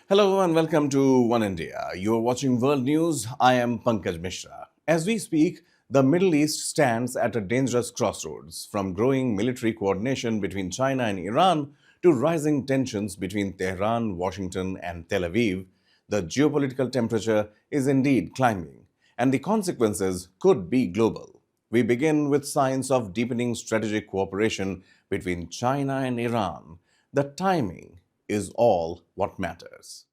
Hello and welcome to One India. You are watching World News. I am Pankaj Mishra. As we speak, the Middle East stands at a dangerous crossroads, from growing military coordination between China and Iran to rising tensions between Tehran, Washington, and Tel Aviv. The geopolitical temperature is indeed climbing, and the consequences could be global. We begin with signs of deepening strategic cooperation between China and Iran. The timing is all what matters.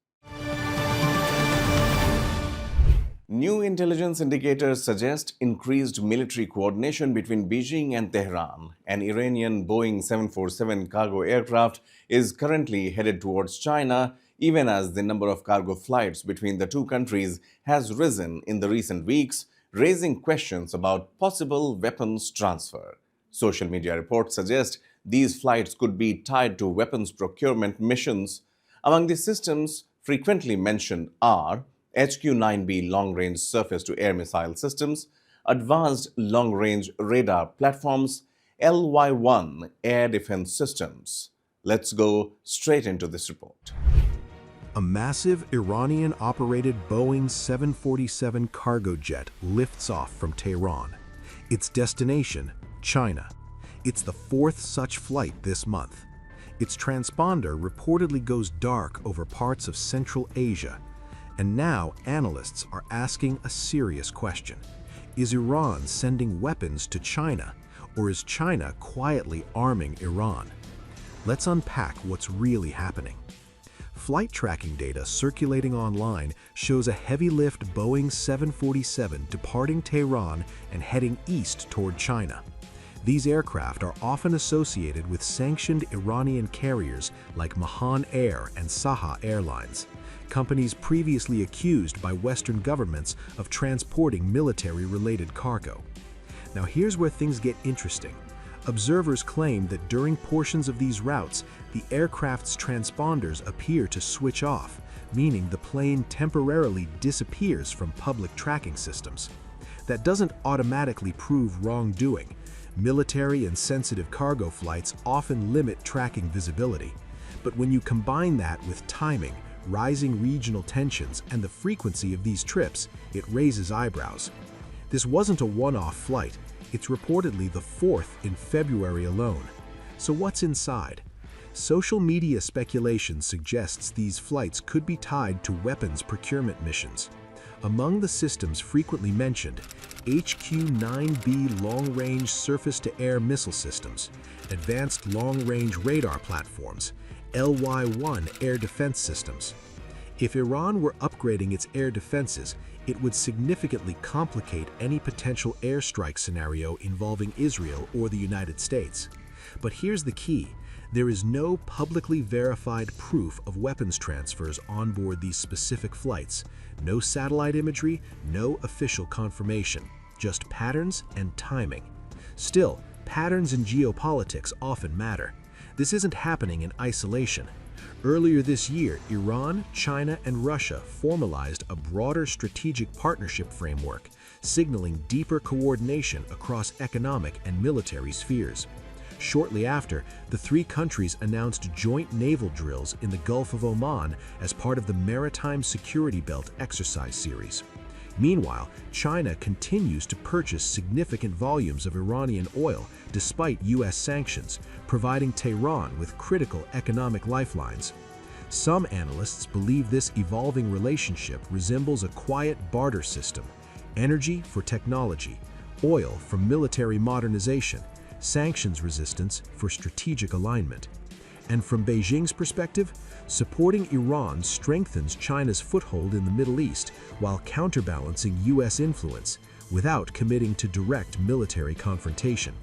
New intelligence indicators suggest increased military coordination between Beijing and Tehran. An Iranian Boeing 747 cargo aircraft is currently headed towards China, even as the number of cargo flights between the two countries has risen in the recent weeks, raising questions about possible weapons transfer. Social media reports suggest these flights could be tied to weapons procurement missions. Among the systems frequently mentioned are HQ-9B long-range surface-to-air missile systems, advanced long-range radar platforms, LY-1 air defense systems. Let's go straight into this report. A massive Iranian-operated Boeing 747 cargo jet lifts off from Tehran. Its destination, China. It's the fourth such flight this month. Its transponder reportedly goes dark over parts of Central Asia. And now analysts are asking a serious question. Is Iran sending weapons to China, or is China quietly arming Iran? Let's unpack what's really happening. Flight tracking data circulating online shows a heavy-lift Boeing 747 departing Tehran and heading east toward China. These aircraft are often associated with sanctioned Iranian carriers like Mahan Air and Saha Airlines, companies previously accused by Western governments of transporting military-related cargo. Now here's where things get interesting. Observers claim that during portions of these routes, the aircraft's transponders appear to switch off, meaning the plane temporarily disappears from public tracking systems. That doesn't automatically prove wrongdoing. Military and sensitive cargo flights often limit tracking visibility. But when you combine that with timing, rising regional tensions, and the frequency of these trips, it raises eyebrows. This wasn't a one-off flight. It's reportedly the fourth in February alone. So what's inside? Social media speculation suggests these flights could be tied to weapons procurement missions. Among the systems frequently mentioned, HQ-9B long-range surface-to-air missile systems, advanced long-range radar platforms, LY-1 air defense systems. If Iran were upgrading its air defenses, it would significantly complicate any potential airstrike scenario involving Israel or the United States. But here's the key. There is no publicly verified proof of weapons transfers on board these specific flights. No satellite imagery, no official confirmation, just patterns and timing. Still, patterns in geopolitics often matter. This isn't happening in isolation. Earlier this year, Iran, China, and Russia formalized a broader strategic partnership framework, signaling deeper coordination across economic and military spheres. Shortly after, the three countries announced joint naval drills in the Gulf of Oman as part of the Maritime Security Belt exercise series. Meanwhile, China continues to purchase significant volumes of Iranian oil despite U.S. sanctions, providing Tehran with critical economic lifelines. Some analysts believe this evolving relationship resembles a quiet barter system: energy for technology, oil for military modernization, sanctions resistance for strategic alignment. And from Beijing's perspective, supporting Iran strengthens China's foothold in the Middle East while counterbalancing U.S. influence without committing to direct military confrontation.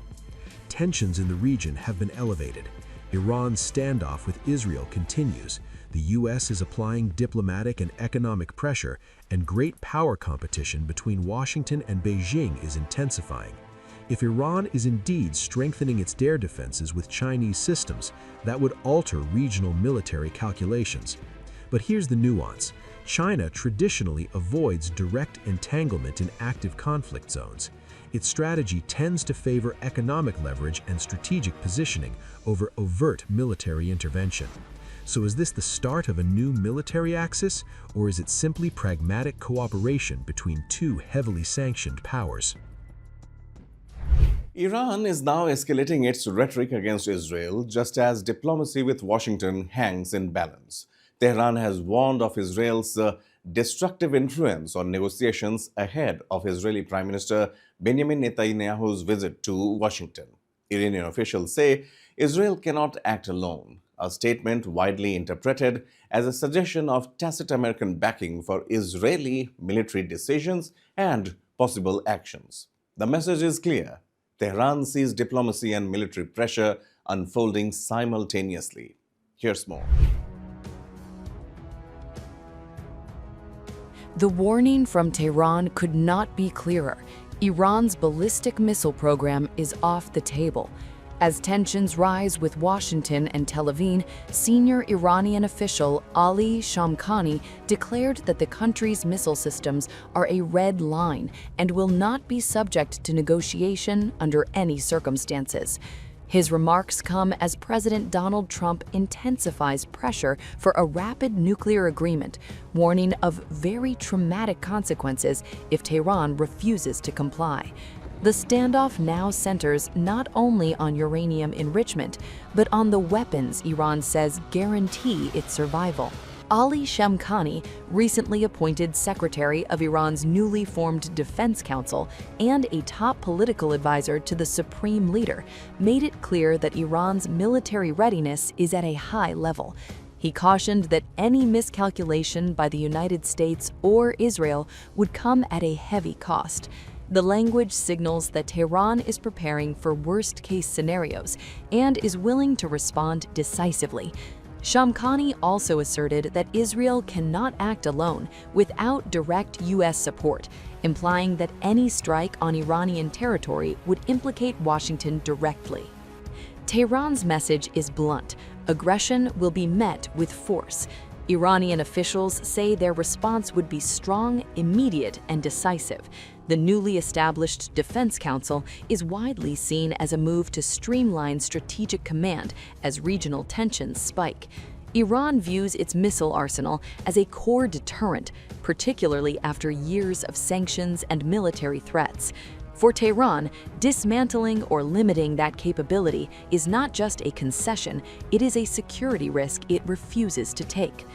Tensions in the region have been elevated. Iran's standoff with Israel continues. The U.S. is applying diplomatic and economic pressure, and great power competition between Washington and Beijing is intensifying. If Iran is indeed strengthening its air defenses with Chinese systems, that would alter regional military calculations. But here's the nuance. China traditionally avoids direct entanglement in active conflict zones. Its strategy tends to favor economic leverage and strategic positioning over overt military intervention. So is this the start of a new military axis, or is it simply pragmatic cooperation between two heavily sanctioned powers? Iran is now escalating its rhetoric against Israel, just as diplomacy with Washington hangs in balance. Tehran has warned of Israel's destructive influence on negotiations ahead of Israeli Prime Minister Benjamin Netanyahu's visit to Washington. Iranian officials say Israel cannot act alone, a statement widely interpreted as a suggestion of tacit American backing for Israeli military decisions and possible actions. The message is clear. Tehran sees diplomacy and military pressure unfolding simultaneously. Here's more. The warning from Tehran could not be clearer. Iran's ballistic missile program is off the table. As tensions rise with Washington and Tel Aviv, senior Iranian official Ali Shamkhani declared that the country's missile systems are a red line and will not be subject to negotiation under any circumstances. His remarks come as President Donald Trump intensifies pressure for a rapid nuclear agreement, warning of very traumatic consequences if Tehran refuses to comply. The standoff now centers not only on uranium enrichment, but on the weapons Iran says guarantee its survival. Ali Shamkhani, recently appointed secretary of Iran's newly formed Defense Council and a top political advisor to the supreme leader, made it clear that Iran's military readiness is at a high level. He cautioned that any miscalculation by the United States or Israel would come at a heavy cost. The language signals that Tehran is preparing for worst-case scenarios and is willing to respond decisively. Shamkhani also asserted that Israel cannot act alone without direct U.S. support, implying that any strike on Iranian territory would implicate Washington directly. Tehran's message is blunt: aggression will be met with force. Iranian officials say their response would be strong, immediate, and decisive. The newly established Defense Council is widely seen as a move to streamline strategic command as regional tensions spike. Iran views its missile arsenal as a core deterrent, particularly after years of sanctions and military threats. For Tehran, dismantling or limiting that capability is not just a concession, it is a security risk it refuses to take.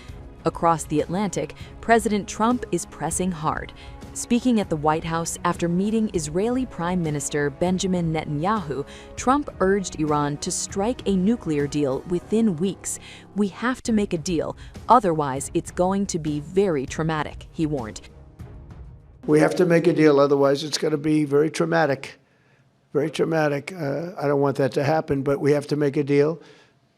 Across the Atlantic, President Trump is pressing hard. Speaking at the White House after meeting Israeli Prime Minister Benjamin Netanyahu, Trump urged Iran to strike a nuclear deal within weeks. "We have to make a deal, otherwise it's going to be very traumatic," he warned. We have to make a deal, otherwise it's going to be very traumatic. Very traumatic. I don't want that to happen, but we have to make a deal.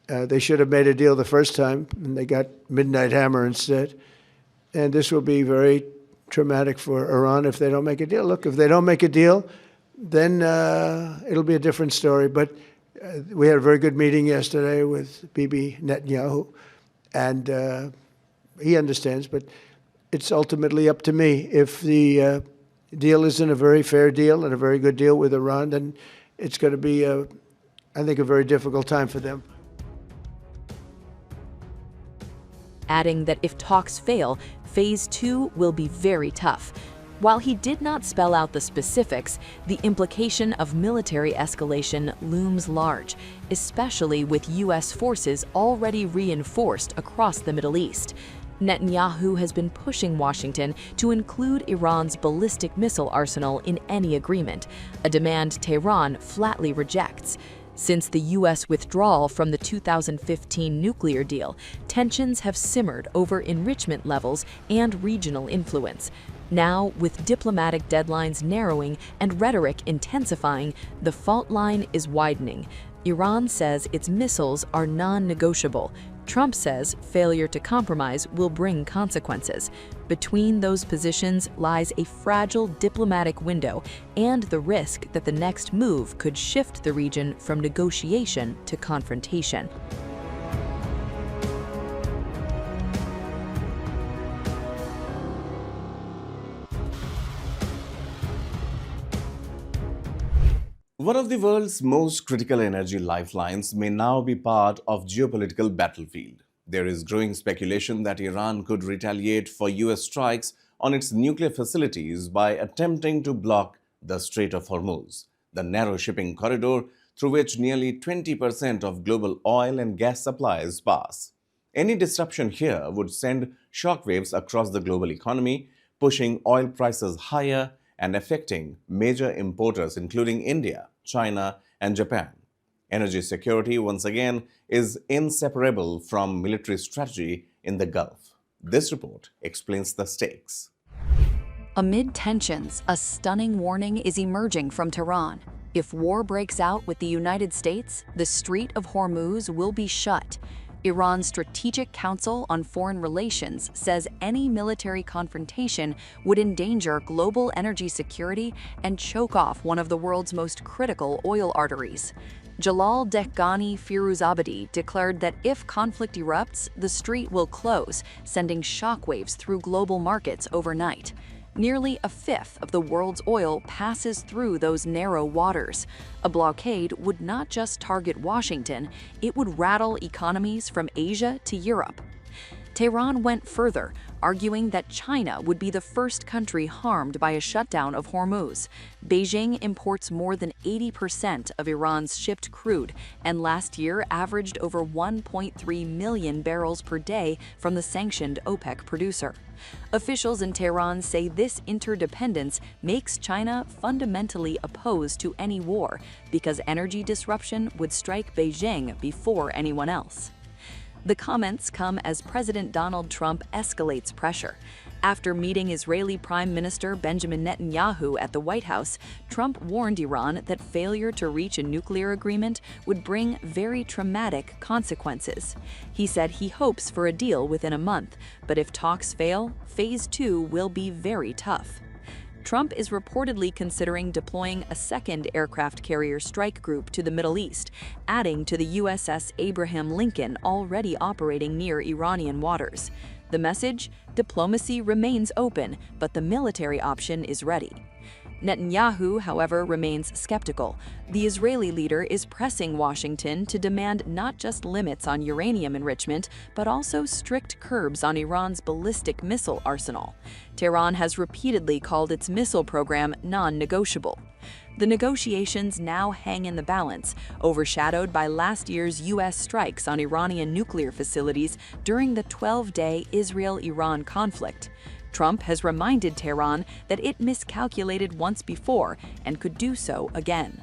They should have made a deal the first time, and they got Midnight Hammer instead. And this will be very traumatic for Iran if they don't make a deal. Look, if they don't make a deal, then it'll be a different story. But we had a very good meeting yesterday with Bibi Netanyahu, and he understands, but it's ultimately up to me. If the deal isn't a very fair deal and a very good deal with Iran, then it's going to be, I think, a very difficult time for them. Adding that if talks fail, Phase 2 will be very tough. While he did not spell out the specifics, the implication of military escalation looms large, especially with U.S. forces already reinforced across the Middle East. Netanyahu has been pushing Washington to include Iran's ballistic missile arsenal in any agreement, a demand Tehran flatly rejects. Since the U.S. withdrawal from the 2015 nuclear deal, tensions have simmered over enrichment levels and regional influence. Now, with diplomatic deadlines narrowing and rhetoric intensifying, the fault line is widening. Iran says its missiles are non-negotiable. Trump says failure to compromise will bring consequences. Between those positions lies a fragile diplomatic window and the risk that the next move could shift the region from negotiation to confrontation. One of the world's most critical energy lifelines may now be part of geopolitical battlefield. There is growing speculation that Iran could retaliate for US strikes on its nuclear facilities by attempting to block the Strait of Hormuz, the narrow shipping corridor through which nearly 20% of global oil and gas supplies pass. Any disruption here would send shockwaves across the global economy, pushing oil prices higher and affecting major importers including India, China, and Japan. Energy security, once again, is inseparable from military strategy in the Gulf. This report explains the stakes. Amid tensions, a stunning warning is emerging from Tehran. If war breaks out with the United States, the Strait of Hormuz will be shut. Iran's Strategic Council on Foreign Relations says any military confrontation would endanger global energy security and choke off one of the world's most critical oil arteries. Jalal Dehghani Firuzabadi declared that if conflict erupts, the strait will close, sending shockwaves through global markets overnight. Nearly a fifth of the world's oil passes through those narrow waters. A blockade would not just target Washington, it would rattle economies from Asia to Europe. Tehran went further, arguing that China would be the first country harmed by a shutdown of Hormuz. Beijing imports more than 80% of Iran's shipped crude, and last year averaged over 1.3 million barrels per day from the sanctioned OPEC producer. Officials in Tehran say this interdependence makes China fundamentally opposed to any war because energy disruption would strike Beijing before anyone else. The comments come as President Donald Trump escalates pressure. After meeting Israeli Prime Minister Benjamin Netanyahu at the White House, Trump warned Iran that failure to reach a nuclear agreement would bring very traumatic consequences. He said he hopes for a deal within a month, but if talks fail, Phase 2 will be very tough. Trump is reportedly considering deploying a second aircraft carrier strike group to the Middle East, adding to the USS Abraham Lincoln already operating near Iranian waters. The message? Diplomacy remains open, but the military option is ready. Netanyahu, however, remains skeptical. The Israeli leader is pressing Washington to demand not just limits on uranium enrichment, but also strict curbs on Iran's ballistic missile arsenal. Tehran has repeatedly called its missile program non-negotiable. The negotiations now hang in the balance, overshadowed by last year's U.S. strikes on Iranian nuclear facilities during the 12-day Israel-Iran conflict. Trump has reminded Tehran that it miscalculated once before and could do so again.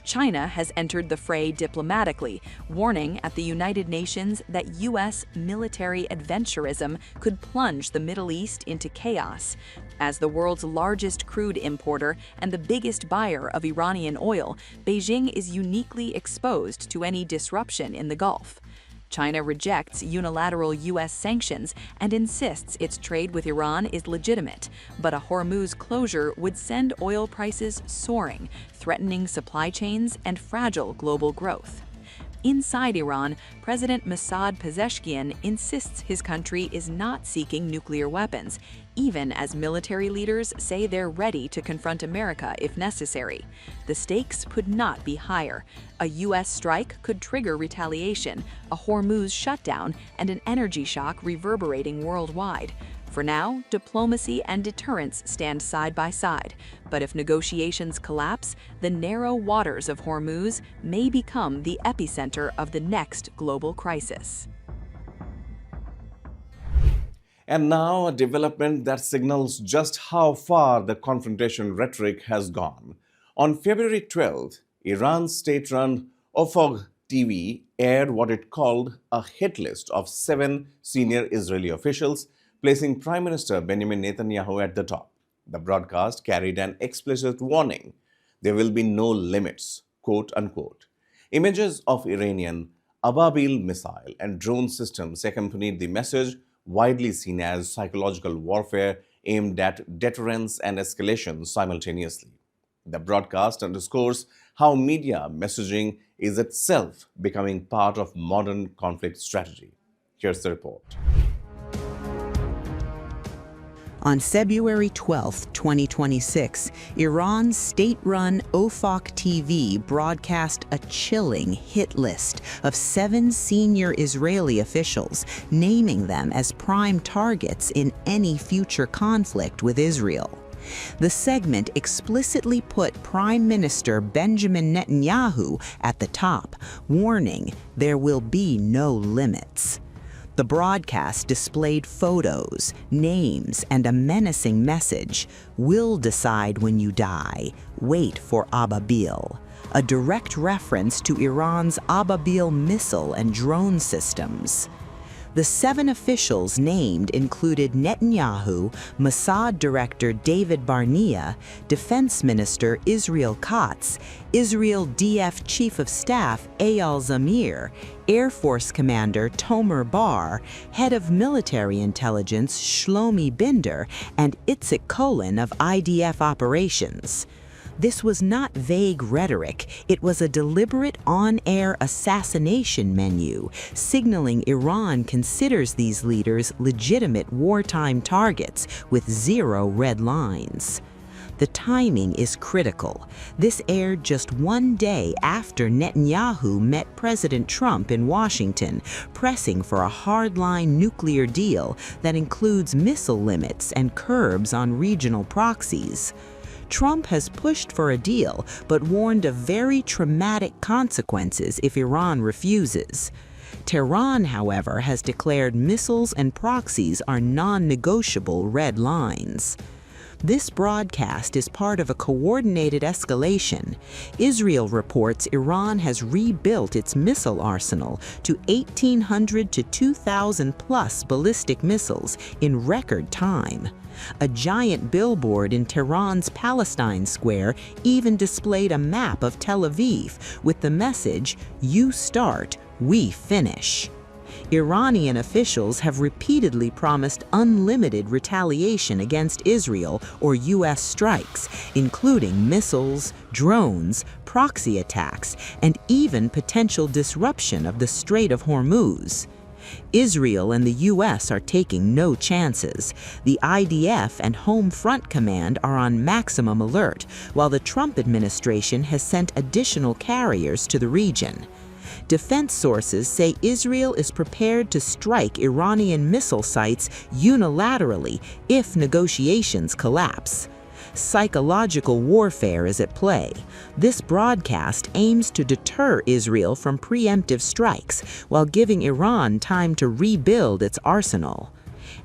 China has entered the fray diplomatically, warning at the United Nations that U.S. military adventurism could plunge the Middle East into chaos. As the world's largest crude importer and the biggest buyer of Iranian oil, Beijing is uniquely exposed to any disruption in the Gulf. China rejects unilateral U.S. sanctions and insists its trade with Iran is legitimate, but a Hormuz closure would send oil prices soaring, threatening supply chains and fragile global growth. Inside Iran, President Masoud Pezeshkian insists his country is not seeking nuclear weapons, even as military leaders say they're ready to confront America if necessary. The stakes could not be higher. A U.S. strike could trigger retaliation, a Hormuz shutdown, and an energy shock reverberating worldwide. For now, diplomacy and deterrence stand side by side, but if negotiations collapse, the narrow waters of Hormuz may become the epicenter of the next global crisis. And now a development that signals just how far the confrontation rhetoric has gone. On February 12th, Iran's state-run Ofog TV aired what it called a hit list of 7 senior Israeli officials, placing Prime Minister Benjamin Netanyahu at the top. The broadcast carried an explicit warning: there will be no limits, quote unquote. Images of Iranian Ababil missile and drone systems accompanied the message, widely seen as psychological warfare aimed at deterrence and escalation simultaneously. The broadcast underscores how media messaging is itself becoming part of modern conflict strategy. Here's the report. On February 12, 2026, Iran's state-run OFAC TV broadcast a chilling hit list of 7 senior Israeli officials, naming them as prime targets in any future conflict with Israel. The segment explicitly put Prime Minister Benjamin Netanyahu at the top, warning there will be no limits. The broadcast displayed photos, names, and a menacing message: "We'll decide when you die. Wait for Ababil," a direct reference to Iran's Ababil missile and drone systems. The 7 officials named included Netanyahu, Mossad Director David Barnea, Defense Minister Israel Katz, Israel DF Chief of Staff Eyal Zamir, Air Force Commander Tomer Bar, Head of Military Intelligence Shlomi Binder, and Itzik Kolen of IDF Operations. This was not vague rhetoric, it was a deliberate on-air assassination menu, signaling Iran considers these leaders legitimate wartime targets with 0 red lines. The timing is critical. This aired just 1 day after Netanyahu met President Trump in Washington, pressing for a hardline nuclear deal that includes missile limits and curbs on regional proxies. Trump has pushed for a deal, but warned of very traumatic consequences if Iran refuses. Tehran, however, has declared missiles and proxies are non-negotiable red lines. This broadcast is part of a coordinated escalation. Israel reports Iran has rebuilt its missile arsenal to 1,800 to 2,000 plus ballistic missiles in record time. A giant billboard in Tehran's Palestine Square even displayed a map of Tel Aviv with the message, "You start, we finish." Iranian officials have repeatedly promised unlimited retaliation against Israel or U.S. strikes, including missiles, drones, proxy attacks, and even potential disruption of the Strait of Hormuz. Israel and the U.S. are taking no chances. The IDF and Home Front Command are on maximum alert, while the Trump administration has sent additional carriers to the region. Defense sources say Israel is prepared to strike Iranian missile sites unilaterally if negotiations collapse. Psychological warfare is at play. This broadcast aims to deter Israel from preemptive strikes while giving Iran time to rebuild its arsenal.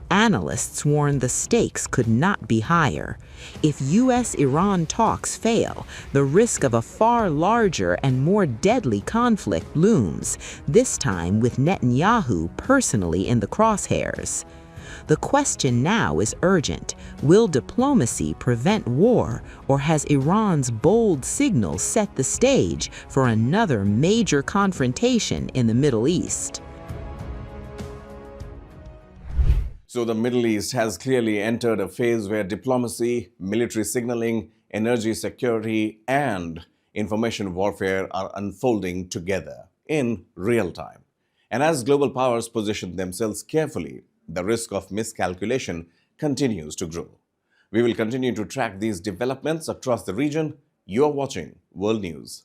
Analysts warn the stakes could not be higher. If U.S.-Iran talks fail, the risk of a far larger and more deadly conflict looms, this time with Netanyahu personally in the crosshairs. The question now is urgent. Will diplomacy prevent war, or has Iran's bold signals set the stage for another major confrontation in the Middle East? So the Middle East has clearly entered a phase where diplomacy, military signaling, energy security, and information warfare are unfolding together in real time. And as global powers position themselves carefully, the risk of miscalculation continues to grow. We will continue to track these developments across the region. You are watching World News.